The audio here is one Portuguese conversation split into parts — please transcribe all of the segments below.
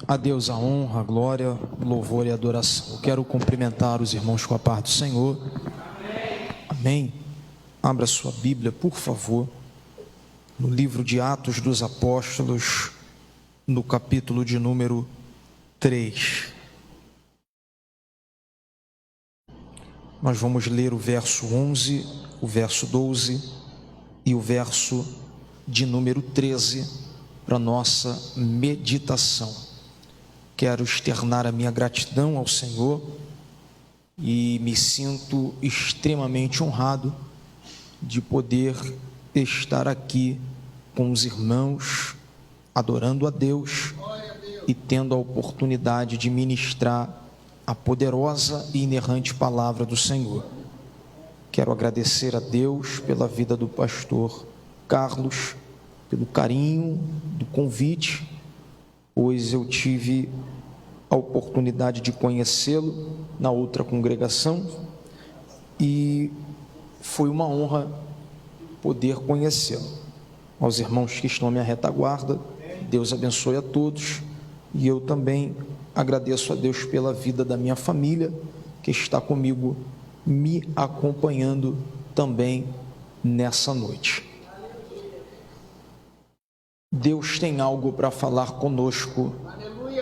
A Deus a honra, a glória, o louvor e a adoração. Eu quero cumprimentar os irmãos com a paz do Senhor. Amém. Abra sua Bíblia, por favor, no livro de Atos dos Apóstolos, no capítulo de número 3. Nós vamos ler o verso 11, o verso 12 e o verso de número 13 para nossa meditação. Quero externar a minha gratidão ao Senhor e me sinto extremamente honrado de poder estar aqui com os irmãos, adorando a Deus e tendo a oportunidade de ministrar a poderosa e inerrante palavra do Senhor. Quero agradecer a Deus pela vida do pastor Carlos, pelo carinho do convite, pois eu tive a oportunidade de conhecê-lo na outra congregação e foi uma honra poder conhecê-lo. Aos irmãos que estão à minha retaguarda, Deus abençoe a todos, e eu também agradeço a Deus pela vida da minha família, que está comigo, me acompanhando também nessa noite. Deus tem algo para falar conosco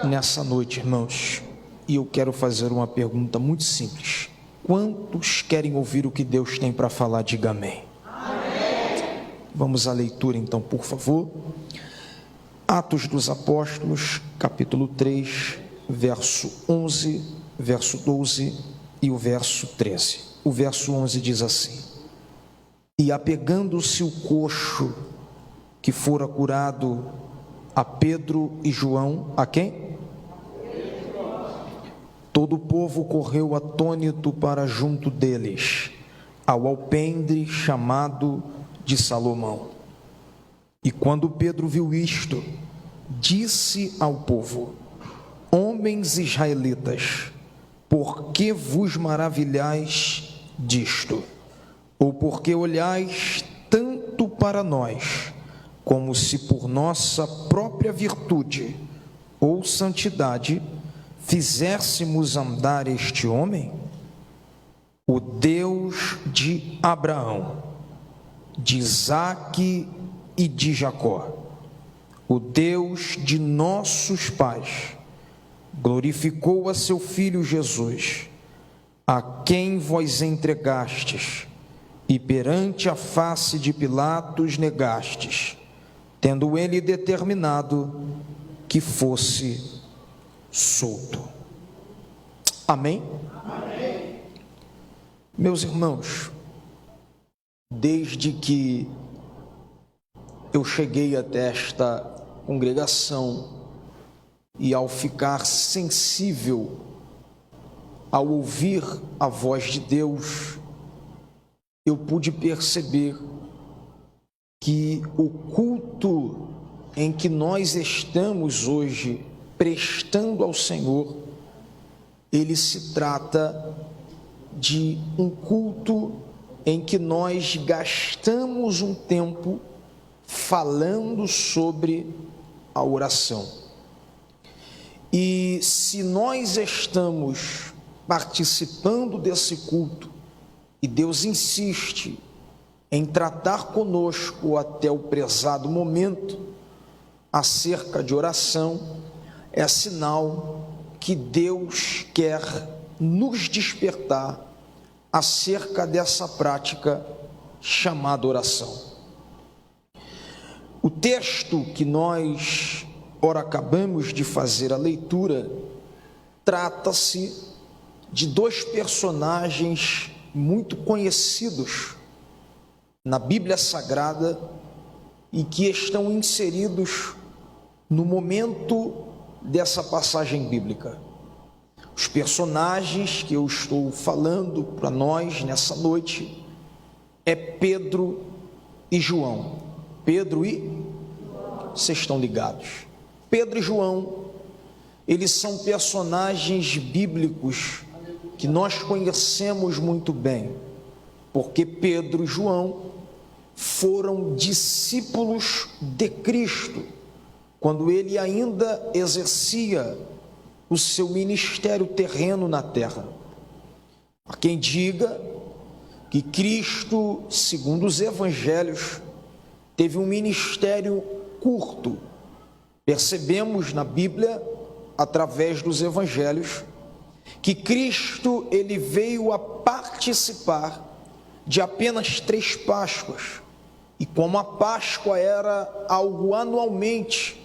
nessa noite, irmãos, e eu quero fazer uma pergunta muito simples. Quantos querem ouvir o que Deus tem para falar? Diga amém. Amém. Vamos à leitura então, por favor. Atos dos Apóstolos, capítulo 3, verso 11, verso 12 e o verso 13. O verso 11 diz assim: E apegando-se o coxo que fora curado a Pedro e João, a quem? Todo o povo correu atônito para junto deles, ao alpendre chamado de Salomão. E quando Pedro viu isto, disse ao povo: Homens israelitas, por que vos maravilhais disto? Ou por que olhais tanto para nós, como se por nossa própria virtude ou santidade fizéssemos andar este homem? O Deus de Abraão, de Isaque e de Jacó, o Deus de nossos pais, glorificou a seu Filho Jesus, a quem vós entregastes, e perante a face de Pilatos negastes, tendo ele determinado que fosse solto. Amém? Amém. Meus irmãos, desde que eu cheguei até esta congregação e ao ficar sensível ao ouvir a voz de Deus, eu pude perceber que o culto em que nós estamos hoje prestando ao Senhor, ele se trata de um culto em que nós gastamos um tempo falando sobre a oração. E se nós estamos participando desse culto e Deus insiste em tratar conosco até o prezado momento acerca de oração, é sinal que Deus quer nos despertar acerca dessa prática chamada oração. O texto que nós ora acabamos de fazer a leitura trata-se de dois personagens muito conhecidos na Bíblia Sagrada e que estão inseridos no momento dessa passagem bíblica. Os personagens que eu estou falando para nós nessa noite é Pedro e João. Pedro e... Vocês estão ligados? Pedro e João, eles são personagens bíblicos que nós conhecemos muito bem, porque Pedro e João foram discípulos de Cristo quando ele ainda exercia o seu ministério terreno na terra. Há quem diga que Cristo, segundo os evangelhos, teve um ministério curto. Percebemos na Bíblia, através dos evangelhos, que Cristo ele veio a participar de apenas 3 Páscoas. E como a Páscoa era algo anualmente,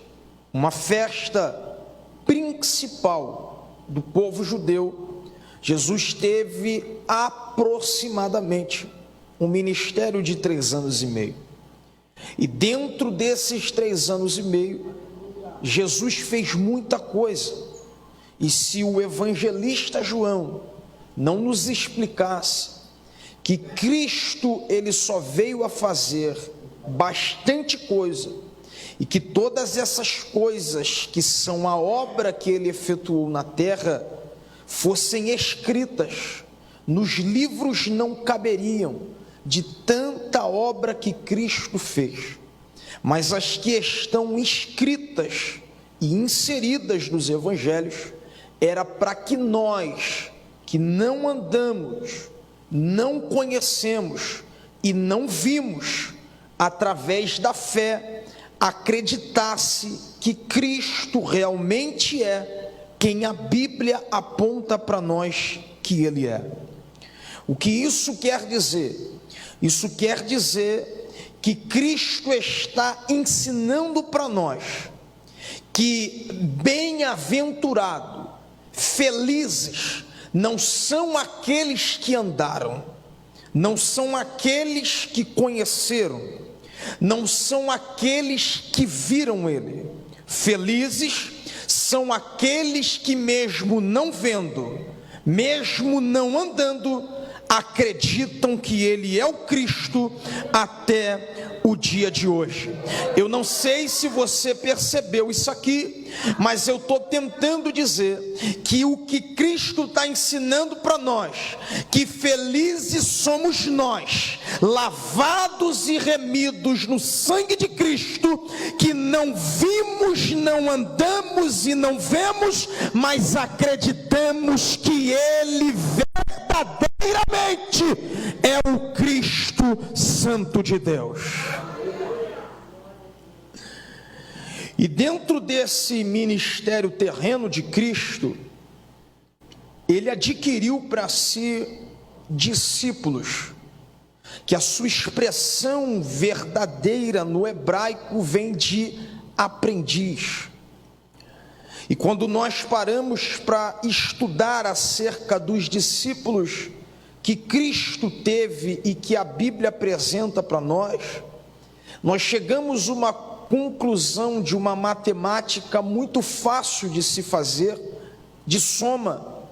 uma festa principal do povo judeu, Jesus teve aproximadamente um ministério de 3 anos e meio. E dentro desses 3 anos e meio, Jesus fez muita coisa. E se o evangelista João não nos explicasse que Cristo ele só veio a fazer bastante coisa, e que todas essas coisas que são a obra que ele efetuou na terra fossem escritas nos livros, não caberiam de tanta obra que Cristo fez, mas as que estão escritas e inseridas nos evangelhos, era para que nós, que não andamos, não conhecemos e não vimos, através da fé, acreditasse que Cristo realmente é quem a Bíblia aponta para nós que Ele é. O que isso quer dizer? Isso quer dizer que Cristo está ensinando para nós que bem-aventurado, felizes, não são aqueles que andaram, não são aqueles que conheceram, não são aqueles que viram Ele. Felizes são aqueles que, mesmo não vendo, mesmo não andando, acreditam que Ele é o Cristo até o dia de hoje. Eu não sei se você percebeu isso aqui, mas eu estou tentando dizer que o que Cristo está ensinando para nós, que felizes somos nós, lavados e remidos no sangue de Cristo, que não vimos, não andamos e não vemos, mas acreditamos que Ele verdadeiramente é o Cristo Santo de Deus. E dentro desse ministério terreno de Cristo, ele adquiriu para si discípulos, que a sua expressão verdadeira no hebraico vem de aprendiz. E quando nós paramos para estudar acerca dos discípulos que Cristo teve e que a Bíblia apresenta para nós, nós chegamos a uma conclusão de uma matemática muito fácil de se fazer, de soma,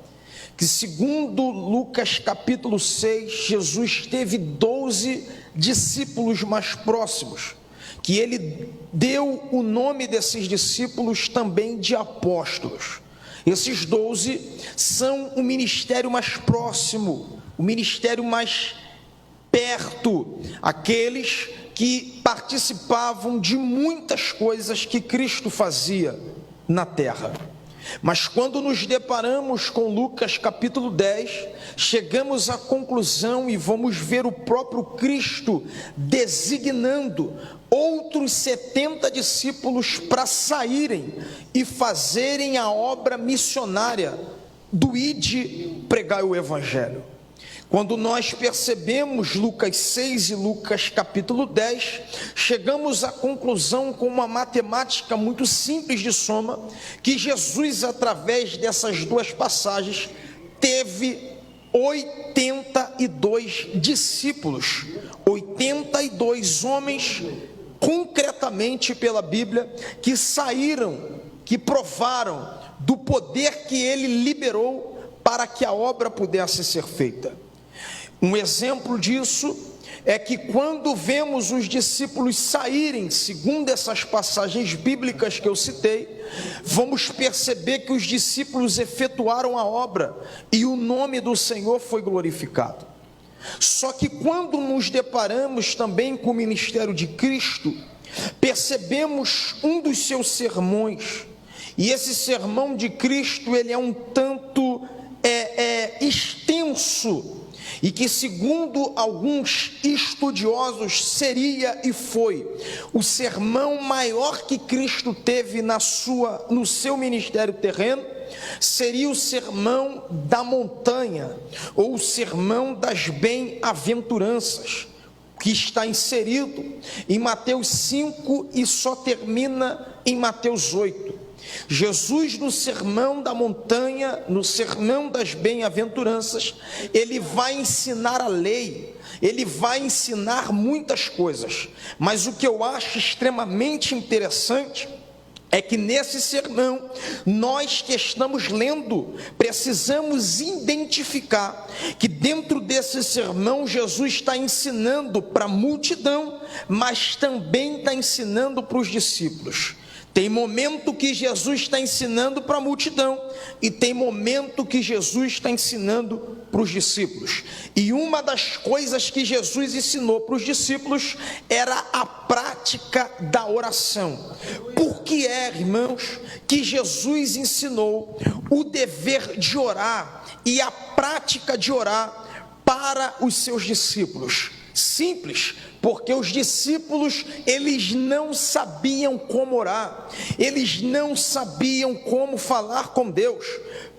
que segundo Lucas capítulo 6, Jesus teve 12 discípulos mais próximos, que ele deu o nome desses discípulos também de apóstolos. Esses 12 são o ministério mais próximo, o ministério mais perto, aqueles que participavam de muitas coisas que Cristo fazia na terra. Mas quando nos deparamos com Lucas capítulo 10, chegamos à conclusão e vamos ver o próprio Cristo designando outros 70 discípulos para saírem e fazerem a obra missionária do ide pregar o evangelho. Quando nós percebemos Lucas 6 e Lucas capítulo 10, chegamos à conclusão com uma matemática muito simples de soma, que Jesus, através dessas duas passagens, teve 82 discípulos, 82 homens, concretamente pela Bíblia, que saíram, que provaram do poder que ele liberou para que a obra pudesse ser feita. Um exemplo disso é que quando vemos os discípulos saírem, segundo essas passagens bíblicas que eu citei, vamos perceber que os discípulos efetuaram a obra e o nome do Senhor foi glorificado. Só que quando nos deparamos também com o ministério de Cristo, percebemos um dos seus sermões, e esse sermão de Cristo, ele é um tanto extenso, e que, segundo alguns estudiosos, seria e foi o sermão maior que Cristo teve no seu ministério terreno. Seria o sermão da montanha, ou o sermão das bem-aventuranças, que está inserido em Mateus 5 e só termina em Mateus 8. Jesus, no sermão da montanha, no sermão das bem-aventuranças, ele vai ensinar a lei, ele vai ensinar muitas coisas, mas o que eu acho extremamente interessante é que nesse sermão, nós que estamos lendo, precisamos identificar que dentro desse sermão, Jesus está ensinando para a multidão, mas também está ensinando para os discípulos. Tem momento que Jesus está ensinando para a multidão, e tem momento que Jesus está ensinando para os discípulos. E uma das coisas que Jesus ensinou para os discípulos era a prática da oração. Por que irmãos, que Jesus ensinou o dever de orar e a prática de orar para os seus discípulos? Simples, porque os discípulos, eles não sabiam como orar, eles não sabiam como falar com Deus.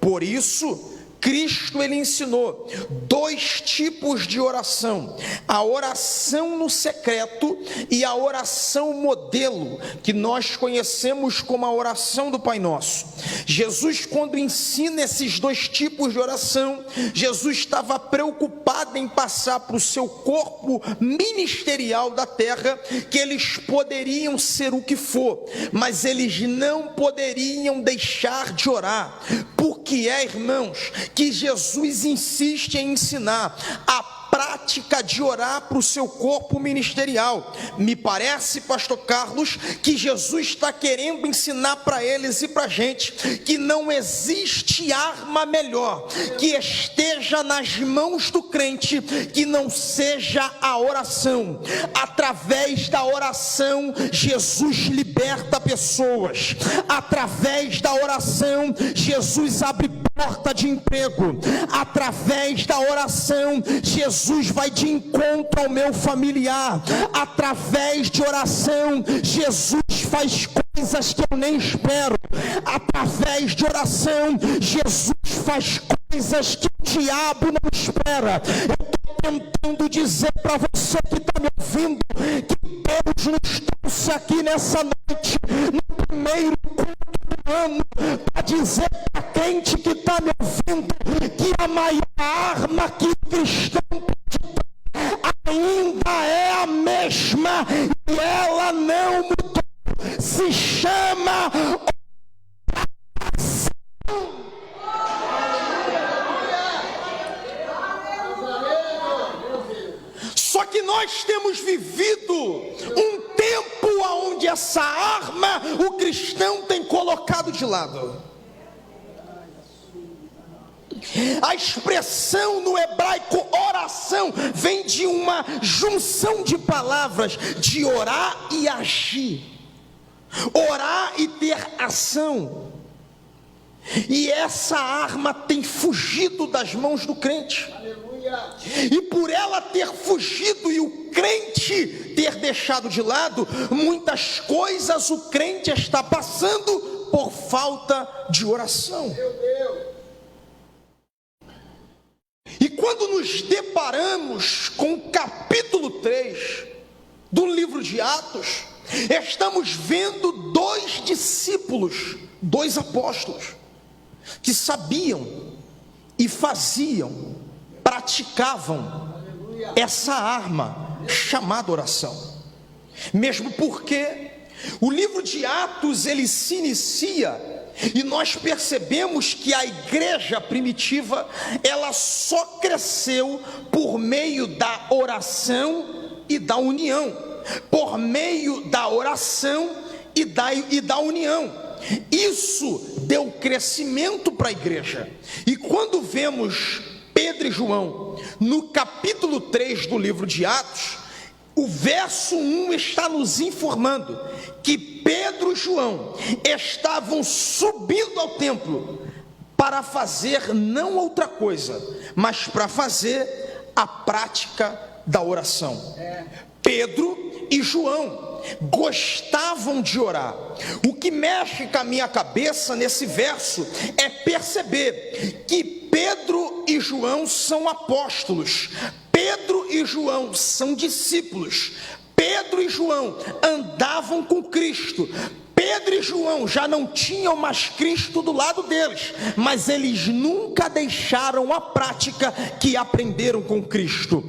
Por isso, Cristo, ele ensinou 2 tipos de oração: a oração no secreto e a oração modelo, que nós conhecemos como a oração do Pai Nosso. Jesus, quando ensina esses 2 tipos de oração, Jesus estava preocupado em passar para o seu corpo ministerial da terra que eles poderiam ser o que for, mas eles não poderiam deixar de orar. Porque irmãos, que Jesus insiste em ensinar a prática de orar para o seu corpo ministerial. Me parece, pastor Carlos, que Jesus está querendo ensinar para eles e para a gente que não existe arma melhor que esteja nas mãos do crente que não seja a oração. Através da oração, Jesus liberta pessoas. Através da oração, Jesus abre porta de emprego. Através da oração, Jesus vai de encontro ao meu familiar. Através de oração, Jesus faz coisas que eu nem espero. Através de oração, Jesus faz coisas que o diabo não espera. Eu estou tentando dizer para você que está me ouvindo, que Deus nos trouxe aqui nessa noite, no primeiro culto do ano, para dizer para a gente que está me ouvindo, que a maior arma que o cristão pode ter ainda é a mesma, e ela não mudou. Se chama oração. Só que nós temos vivido um tempo onde essa arma o cristão tem colocado de lado. A expressão no hebraico oração vem de uma junção de palavras, de orar e agir, orar e ter ação. E essa arma tem fugido das mãos do crente. E por ela ter fugido e o crente ter deixado de lado, muitas coisas o crente está passando por falta de oração. E quando nos deparamos com o capítulo 3 do livro de Atos, estamos vendo 2 discípulos, 2 apóstolos, que sabiam e faziam, praticavam essa arma chamada oração. Mesmo porque o livro de Atos, ele se inicia, e nós percebemos que a igreja primitiva, ela só cresceu por meio da oração e da união. Por meio da oração e da união. Isso deu crescimento para a igreja. E quando vemos Pedro e João no capítulo 3 do livro de Atos, O verso 1 está nos informando que Pedro e João estavam subindo ao templo para fazer não outra coisa, mas para fazer a prática da oração. Pedro e João gostavam de orar. O que mexe com a minha cabeça nesse verso é perceber que Pedro e João são apóstolos, Pedro e João são discípulos, Pedro e João andavam com Cristo. Pedro e João já não tinham mais Cristo do lado deles, mas eles nunca deixaram a prática que aprenderam com Cristo.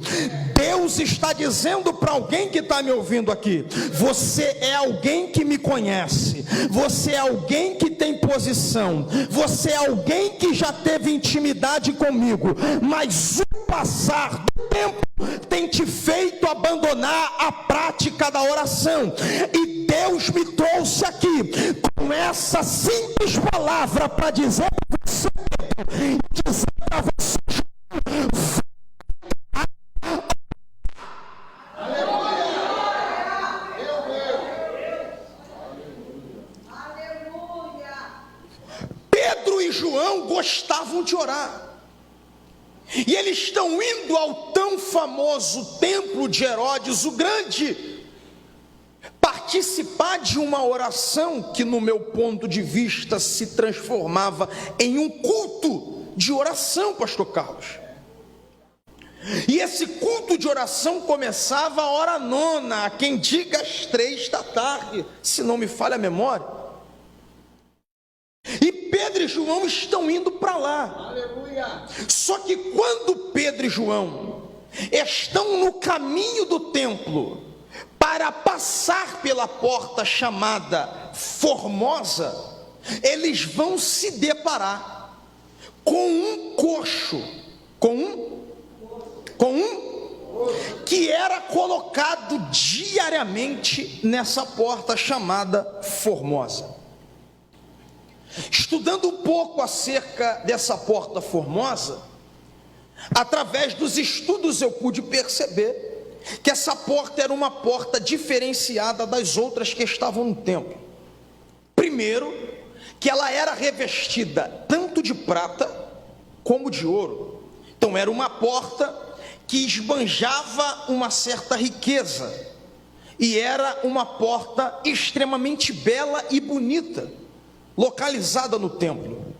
Deus está dizendo para alguém que está me ouvindo aqui: você é alguém que me conhece, você é alguém que tem posição, você é alguém que já teve intimidade comigo, mas o passar do tempo tem te feito abandonar a prática da oração. E Deus me trouxe aqui com essa simples palavra para dizer para você, dizer para você, Pedro e João gostavam de orar. E eles estão indo ao tão famoso templo de Herodes o Grande, participar de uma oração que, no meu ponto de vista, se transformava em um culto de oração, pastor Carlos. E esse culto de oração começava a hora nona, há quem diga às 3 da tarde, se não me falha a memória. E Pedro e João estão indo para lá. Aleluia. Só que quando Pedro e João estão no caminho do templo para passar pela porta chamada Formosa, eles vão se deparar com um coxo, que era colocado diariamente nessa porta chamada Formosa. Estudando um pouco acerca dessa porta formosa, através dos estudos eu pude perceber que essa porta era uma porta diferenciada das outras que estavam no templo. Primeiro, que ela era revestida tanto de prata como de ouro. Então era uma porta que esbanjava uma certa riqueza, e era uma porta extremamente bela e bonita, localizada no templo.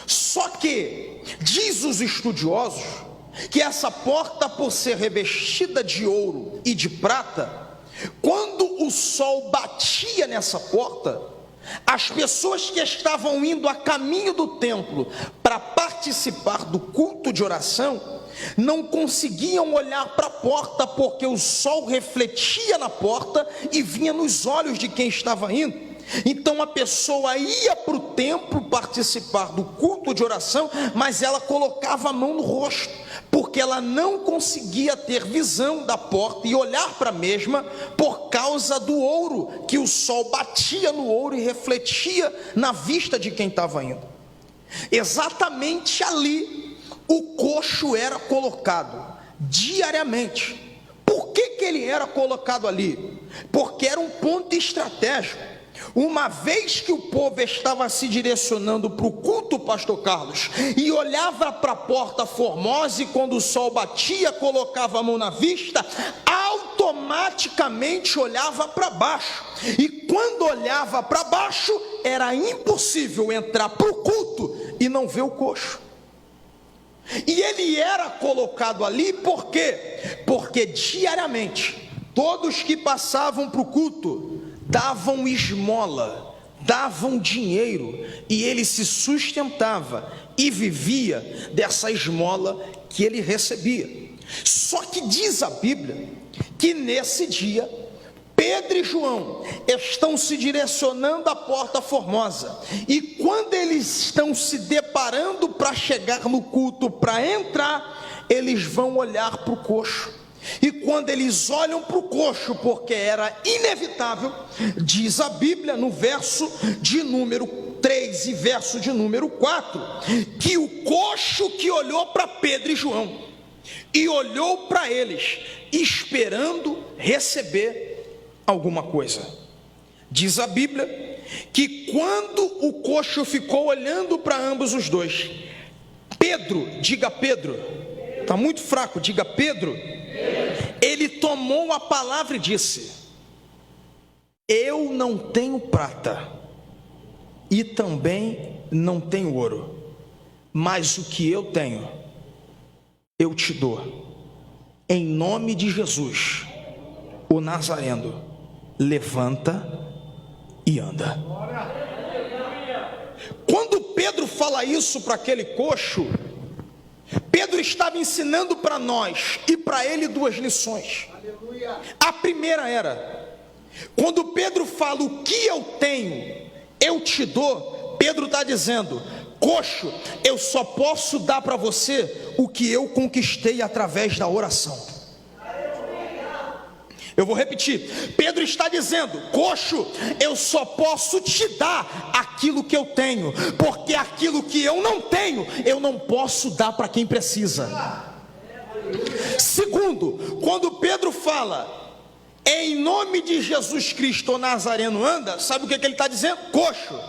Só que diz os estudiosos que essa porta, por ser revestida de ouro e de prata, quando o sol batia nessa porta, as pessoas que estavam indo a caminho do templo para participar do culto de oração não conseguiam olhar para a porta, porque o sol refletia na porta e vinha nos olhos de quem estava indo. Então a pessoa ia para o templo participar do culto de oração, mas ela colocava a mão no rosto, porque ela não conseguia ter visão da porta e olhar para a mesma, por causa do ouro, que o sol batia no ouro e refletia na vista de quem estava indo. Exatamente ali o coxo era colocado diariamente. Por que ele era colocado ali? Porque era um ponto estratégico. Uma vez que o povo estava se direcionando para o culto, pastor Carlos, e olhava para a porta formosa, e quando o sol batia, colocava a mão na vista, automaticamente olhava para baixo. E quando olhava para baixo, era impossível entrar para o culto e não ver o coxo. E ele era colocado ali por quê? Porque diariamente, todos que passavam para o culto davam esmola, davam dinheiro, e ele se sustentava e vivia dessa esmola que ele recebia. Só que diz a Bíblia que nesse dia Pedro e João estão se direcionando à porta formosa, e quando eles estão se deparando para chegar no culto, para entrar, eles vão olhar para o coxo. E quando eles olham para o coxo, porque era inevitável, diz a Bíblia no verso de número 3 e verso de número 4, que o coxo que olhou para Pedro e João e olhou para eles, esperando receber alguma coisa. Diz a Bíblia que quando o coxo ficou olhando para ambos os dois, Pedro, diga Pedro, está muito fraco, diga Pedro, ele tomou a palavra e disse: eu não tenho prata e também não tenho ouro, mas o que eu tenho, eu te dou. Em nome de Jesus, o Nazareno, levanta e anda. Quando Pedro fala isso para aquele coxo, Pedro estava ensinando para nós e para ele duas lições. A primeira era, quando Pedro fala o que eu tenho, eu te dou, Pedro está dizendo: coxo, eu só posso dar para você o que eu conquistei através da oração. Eu vou repetir, Pedro está dizendo: coxo, eu só posso te dar aquilo que eu tenho, porque aquilo que eu não tenho, eu não posso dar para quem precisa. Segundo, quando Pedro fala, em nome de Jesus Cristo, o Nazareno anda, sabe o que ele está dizendo? Coxo,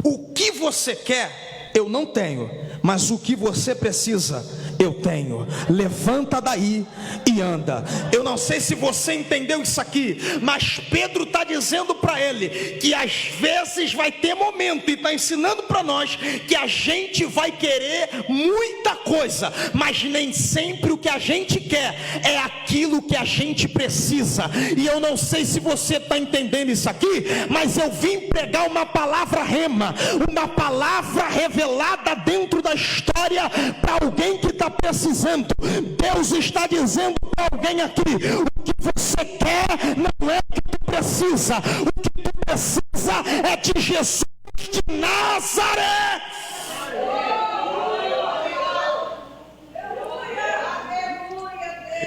o que você quer, eu não tenho, mas o que você precisa, eu tenho. Levanta daí e anda. Eu não sei se você entendeu isso aqui, mas Pedro está dizendo para ele que às vezes vai ter momento, e está ensinando para nós que a gente vai querer muita coisa, mas nem sempre o que a gente quer é aquilo que a gente precisa. E eu não sei se você está entendendo isso aqui, mas eu vim pregar uma palavra rema, uma palavra revelada dentro da história para alguém que está precisando. Deus está dizendo para alguém aqui: o que você quer não é o que tu precisa, o que tu precisa é de Jesus de Nazaré.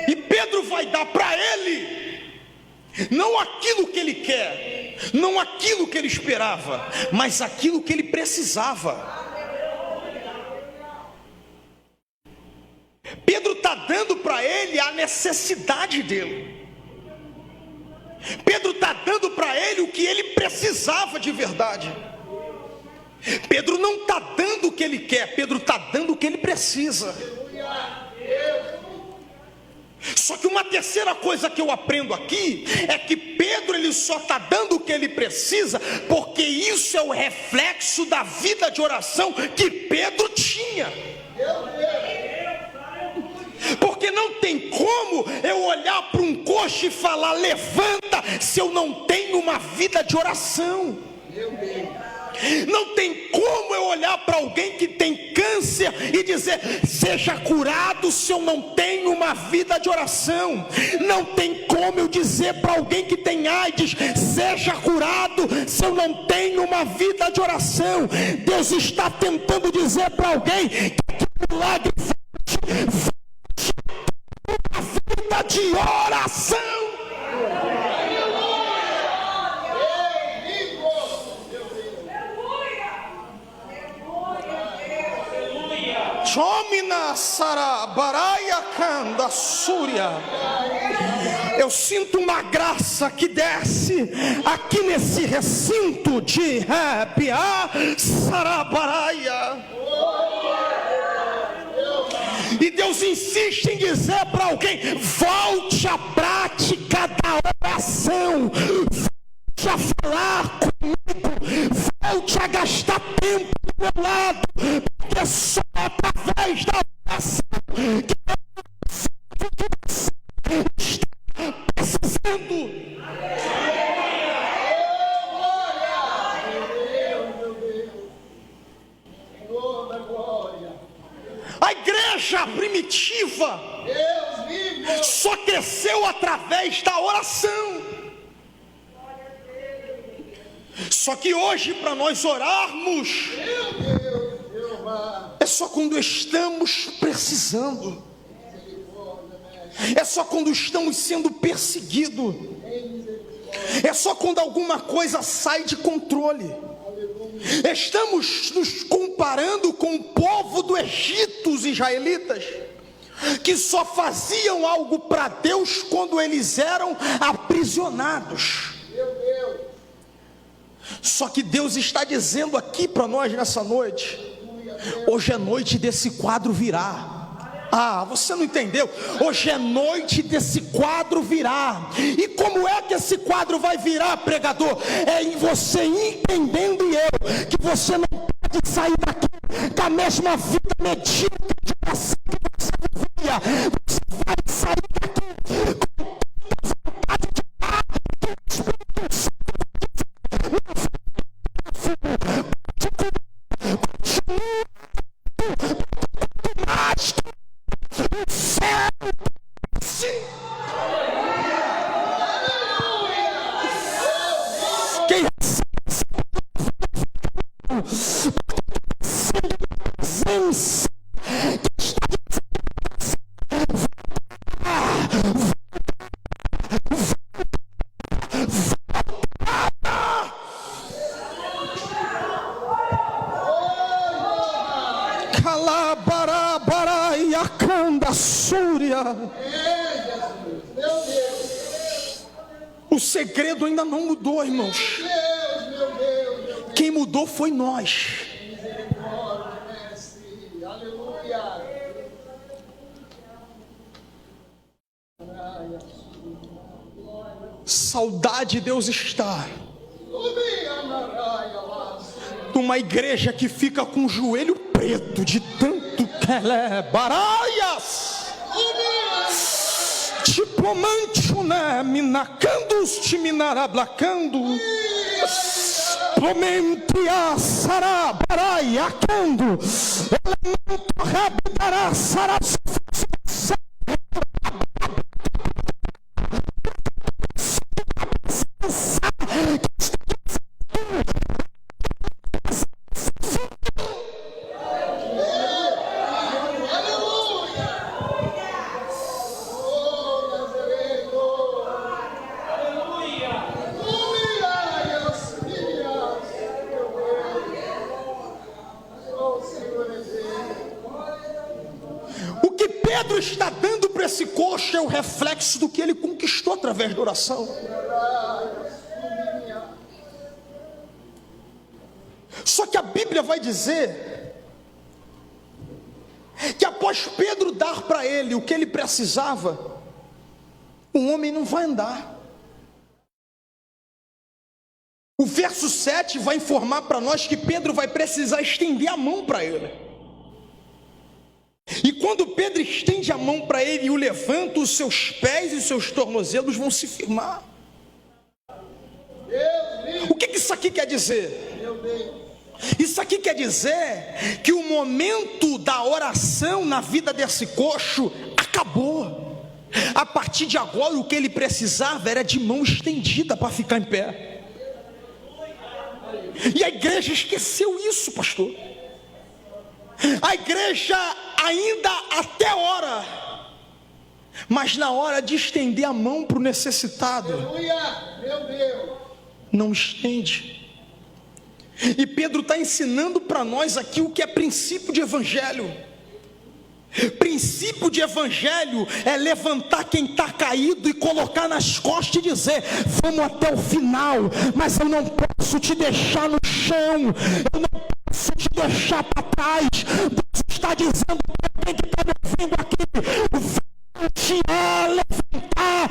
E Pedro vai dar para ele não aquilo que ele quer, não aquilo que ele esperava, mas aquilo que ele precisava. Pedro está dando para ele a necessidade dele. Pedro está dando para ele o que ele precisava de verdade. Pedro não está dando o que ele quer, Pedro está dando o que ele precisa. Só que uma terceira coisa que eu aprendo aqui é que Pedro, ele só está dando o que ele precisa porque isso é o reflexo da vida de oração que Pedro tinha. Porque não tem como eu olhar para um coxo e falar levanta, se eu não tenho uma vida de oração. Não tem como eu olhar para alguém que tem câncer e dizer seja curado, se eu não tenho uma vida de oração. Não tem como eu dizer para alguém que tem AIDS seja curado, se eu não tenho uma vida de oração. Deus está tentando dizer para alguém que milagre a vida de oração. Chomina Sarabaraia Kanda Súria. Eu sinto uma graça que desce aqui nesse recinto de Pia Sarabaraia. E Deus insiste em dizer para alguém: volte à prática da oração, volte a falar comigo, volte a gastar tempo do meu lado, porque é só através da oração que você está precisando. A igreja primitiva só cresceu através da oração. Só que hoje, para nós orarmos, é só quando estamos precisando, é só quando estamos sendo perseguidos, é só quando alguma coisa sai de controle. Estamos nos comparando com o povo do Egito, os israelitas, que só faziam algo para Deus quando eles eram aprisionados. Só que Deus está dizendo aqui para nós nessa noite: hoje é noite desse quadro virar. Você não entendeu? Hoje é noite desse quadro virar. E como é que esse quadro vai virar, pregador? É em você entendendo, e eu, que você não pode sair daqui com a mesma vida medíocre de oração que você vivia. Você vai sair daqui com vontade de dar o Espírito Santo. O segredo ainda não mudou, irmãos. Quem mudou foi nós. Saudade Deus está de uma igreja que fica com o joelho preto de tanto que ela é baraias. Diplomante, né? Minacandos, timinarablacando. Promentia sarabaraiacando. Elemento rabdará sarasa. Pedro está dando para esse coxo é o reflexo do que ele conquistou através da oração. Só que a Bíblia vai dizer que após Pedro dar para ele o que ele precisava, o homem não vai andar. O verso 7 vai informar para nós que Pedro vai precisar estender a mão para ele. E quando Pedro estende a mão para ele e o levanta, os seus pés e os seus tornozelos vão se firmar. O que isso aqui quer dizer? Isso aqui quer dizer que o momento da oração na vida desse coxo acabou. A partir de agora o que ele precisava era de mão estendida para ficar em pé. E a igreja esqueceu isso, pastor. A igreja ainda até ora, mas na hora de estender a mão para o necessitado, não estende. E Pedro está ensinando para nós aqui o que é princípio de evangelho. Princípio de evangelho é levantar quem está caído e colocar nas costas e dizer: vamos até o final, mas eu não posso te deixar no chão, eu não posso te deixar para trás. Deus está dizendo para quem está me ouvindo aqui: volte a levantar.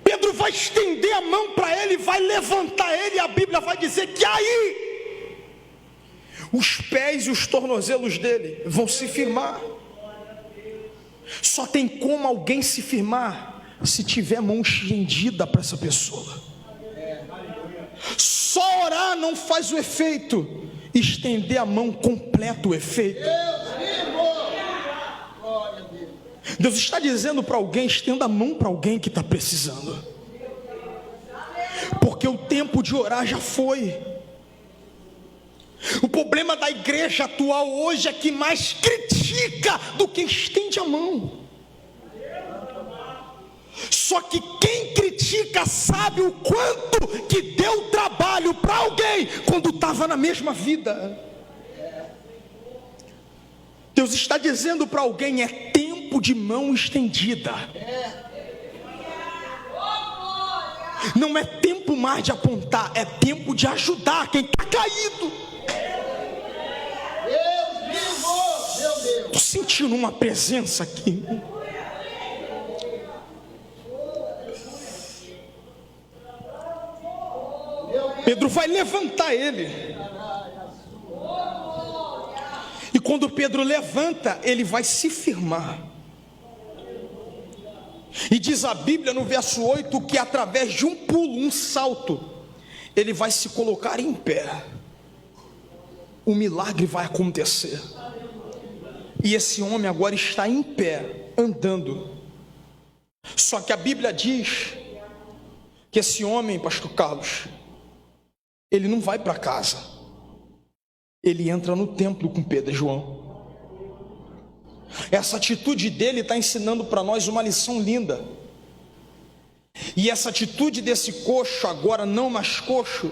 Pedro vai estender a mão para ele, vai levantar ele, e a Bíblia vai dizer que aí os pés e os tornozelos dele vão se firmar. Só tem como alguém se firmar se tiver mão estendida para essa pessoa. Só orar não faz o efeito, estender a mão completa o efeito. Deus está dizendo para alguém: estenda a mão para alguém que está precisando, porque o tempo de orar já foi. O problema da igreja atual hoje é que mais critica do que estende a mão. Só que quem critica critica sabe o quanto que deu trabalho para alguém quando estava na mesma vida. Deus está dizendo para alguém: é tempo de mão estendida. Não é tempo mais de apontar, é tempo de ajudar quem está caído. Estou sentindo uma presença aqui. Pedro vai levantar ele. E quando Pedro levanta, ele vai se firmar. E diz a Bíblia no verso 8 que através de um pulo, um salto, ele vai se colocar em pé. O milagre vai acontecer. E esse homem agora está em pé, andando. Só que a Bíblia diz que esse homem, pastor Carlos, ele não vai para casa. Ele entra no templo com Pedro e João. Essa atitude dele está ensinando para nós uma lição linda. E essa atitude desse coxo, agora não mais coxo,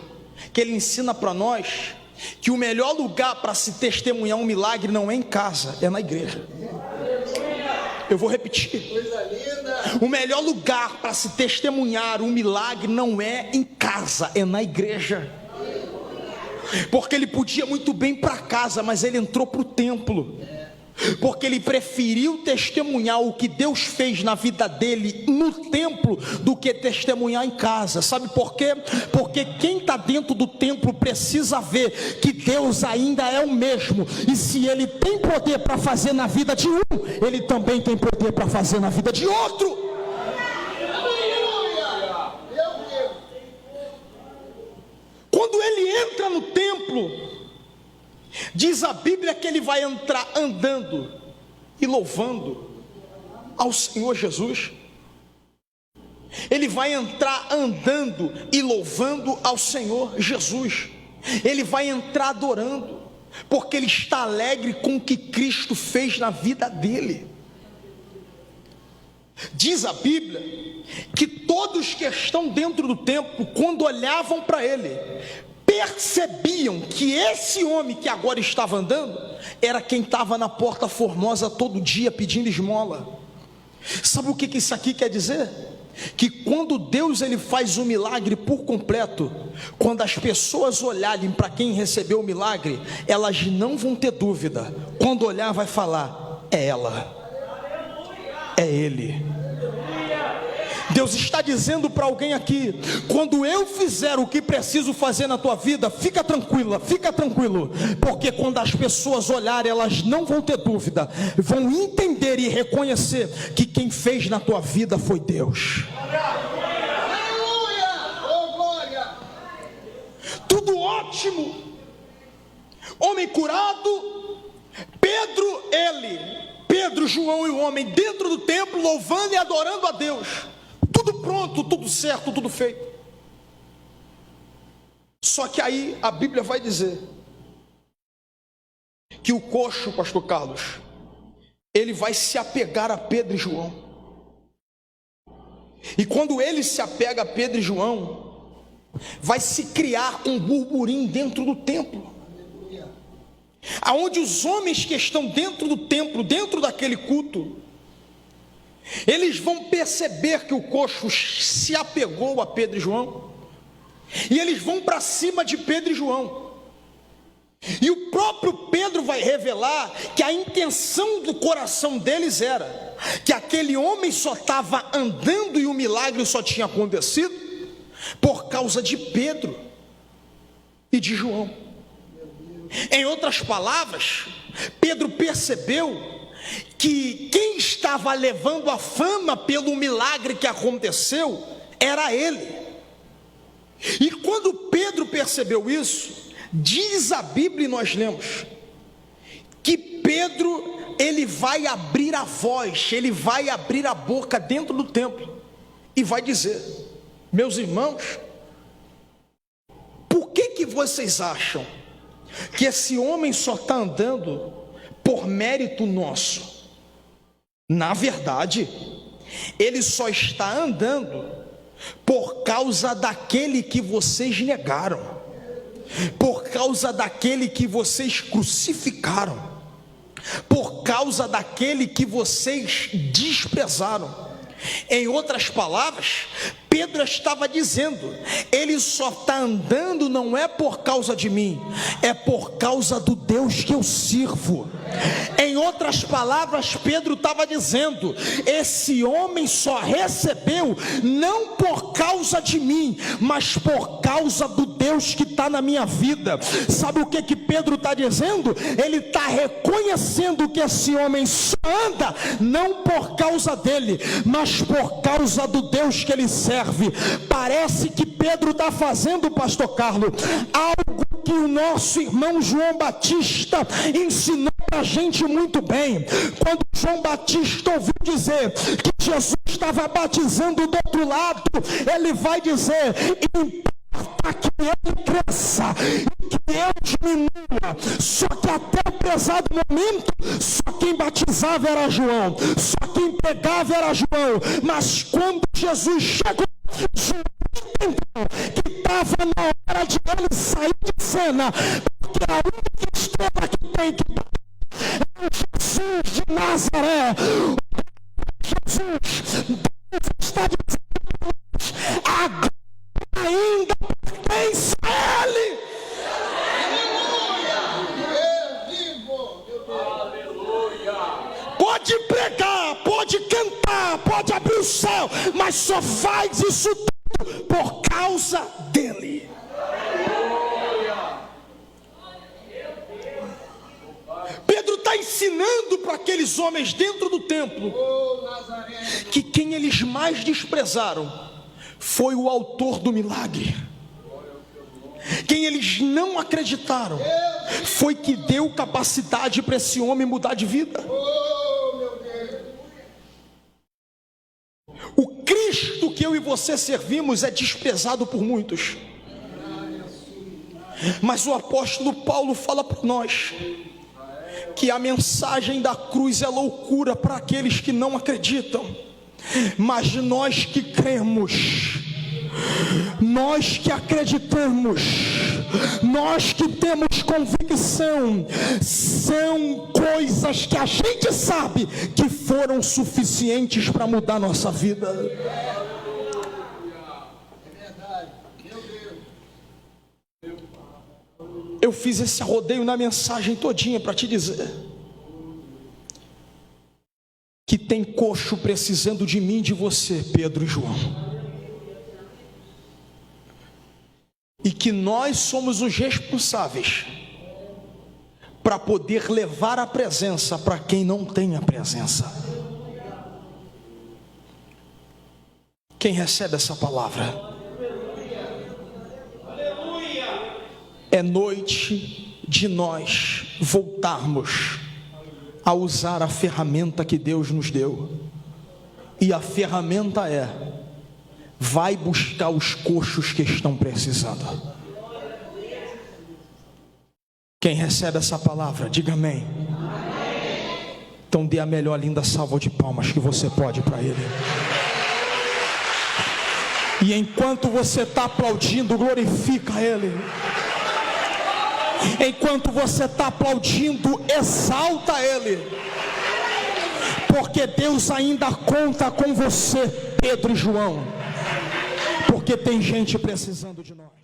que ele ensina para nós que o melhor lugar para se testemunhar um milagre não é em casa, é na igreja. Eu vou repetir. O melhor lugar para se testemunhar um milagre não é em casa, é na igreja. Porque ele podia muito bem ir para casa, mas ele entrou para o templo. Porque ele preferiu testemunhar o que Deus fez na vida dele no templo do que testemunhar em casa. Sabe por quê? Porque quem está dentro do templo precisa ver que Deus ainda é o mesmo. E se ele tem poder para fazer na vida de um, ele também tem poder para fazer na vida de outro. Quando ele entra no templo, diz a Bíblia que ele vai entrar andando e louvando ao Senhor Jesus. Ele vai entrar andando e louvando ao Senhor Jesus. Ele vai entrar adorando, porque ele está alegre com o que Cristo fez na vida dele. Diz a Bíblia que todos que estão dentro do templo, quando olhavam para ele, percebiam que esse homem que agora estava andando era quem estava na Porta Formosa todo dia pedindo esmola. Sabe o que isso aqui quer dizer? Que quando Deus ele faz um milagre por completo, quando as pessoas olharem para quem recebeu o milagre, elas não vão ter dúvida. Quando olhar vai falar: é ela, é ele. Deus está dizendo para alguém aqui: quando eu fizer o que preciso fazer na tua vida, fica tranquila, fica tranquilo, porque quando as pessoas olharem, elas não vão ter dúvida, vão entender e reconhecer que quem fez na tua vida foi Deus. Tudo ótimo, homem curado, Pedro, João e o homem dentro do templo louvando e adorando a Deus. Tudo pronto, tudo certo, tudo feito. Só que aí a Bíblia vai dizer que o coxo, pastor Carlos, ele vai se apegar a Pedro e João. E quando ele se apega a Pedro e João, vai se criar um burburinho dentro do templo, aonde os homens que estão dentro do templo, dentro daquele culto, eles vão perceber que o coxo se apegou a Pedro e João, e eles vão para cima de Pedro e João. E o próprio Pedro vai revelar que a intenção do coração deles era que aquele homem só estava andando e o milagre só tinha acontecido por causa de Pedro e de João. Em outras palavras, Pedro percebeu que quem estava levando a fama pelo milagre que aconteceu era ele. E quando Pedro percebeu isso, diz a Bíblia, e nós lemos, que Pedro, ele vai abrir a voz, ele vai abrir a boca dentro do templo, e vai dizer: meus irmãos, por que vocês acham que esse homem só está andando por mérito nosso? Na verdade, ele só está andando por causa daquele que vocês negaram, por causa daquele que vocês crucificaram, por causa daquele que vocês desprezaram. Em outras palavras, Pedro estava dizendo: ele só está andando não é por causa de mim, é por causa do Deus que eu sirvo. Em outras palavras, Pedro estava dizendo: esse homem só recebeu não por causa de mim, mas por causa do Deus que está na minha vida. Sabe o que Pedro está dizendo? Ele está reconhecendo que esse homem só anda não por causa dele, mas por causa do Deus que ele serve. Parece que Pedro está fazendo, pastor Carlos, algo que o nosso irmão João Batista ensinou a gente muito bem. Quando João Batista ouviu dizer que Jesus estava batizando do outro lado, ele vai dizer: importa que ele cresça e que eu diminua. Só que até o pesado momento, só quem batizava era João, só quem pregava era João. Mas quando Jesus chegou, João entendeu que estava na hora de ele sair de cena, porque a única estrela que tem que é Jesus de Nazaré. Jesus, Deus está dizendo: a glória ainda pertence a Ele. Pode pregar, pode cantar, pode abrir o céu, mas só faz isso tudo por causa dele. Pedro está ensinando para aqueles homens dentro do templo que quem eles mais desprezaram foi o autor do milagre. Quem eles não acreditaram foi que deu capacidade para esse homem mudar de vida. O Cristo que eu e você servimos é desprezado por muitos, mas o apóstolo Paulo fala para nós que a mensagem da cruz é loucura para aqueles que não acreditam, mas nós que cremos, nós que acreditamos, nós que temos convicção, são coisas que a gente sabe que foram suficientes para mudar nossa vida. Eu fiz esse rodeio na mensagem todinha para te dizer que tem coxo precisando de mim, de você, Pedro e João, e que nós somos os responsáveis para poder levar a presença para quem não tem a presença. Quem recebe essa palavra? É noite de nós voltarmos a usar a ferramenta que Deus nos deu. E a ferramenta é: vai buscar os coxos que estão precisando. Quem recebe essa palavra, diga amém. Então dê a melhor linda salva de palmas que você pode para Ele. E enquanto você está aplaudindo, glorifica Ele. Enquanto você está aplaudindo, exalta Ele, porque Deus ainda conta com você, Pedro e João, porque tem gente precisando de nós.